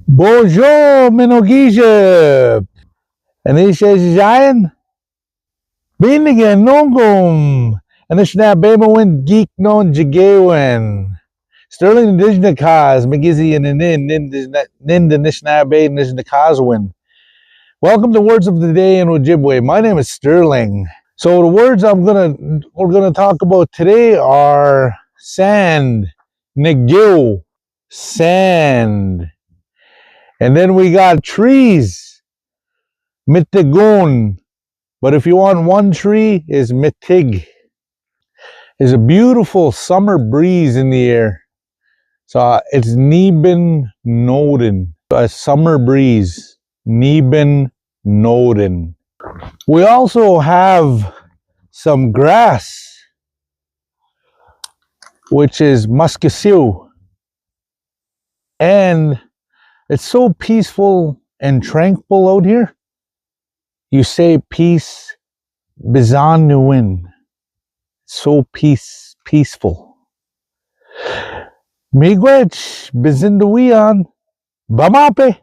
Bonjour, Menogisha. Anisha Jayan. Binigan nongum. Anishna Bemawin geek non jigawen. Sterling Nijna Kaz, Magizi and Ninda Nishna Bay Nijna Kazwin. Welcome to Words of the Day in Ojibway. My name is Sterling. So the words we're gonna talk about today are sand, negil, sand. And then we got trees, mitigun. But if you want one tree, is mitig. There's a beautiful summer breeze in the air. So it's Neben Noden, a summer breeze. Neben Noden. We also have some grass, which is muskasiu. And it's so peaceful and tranquil out here. You say peace, bizan nuin. So peaceful. Miigwech, bizinduian, bamape.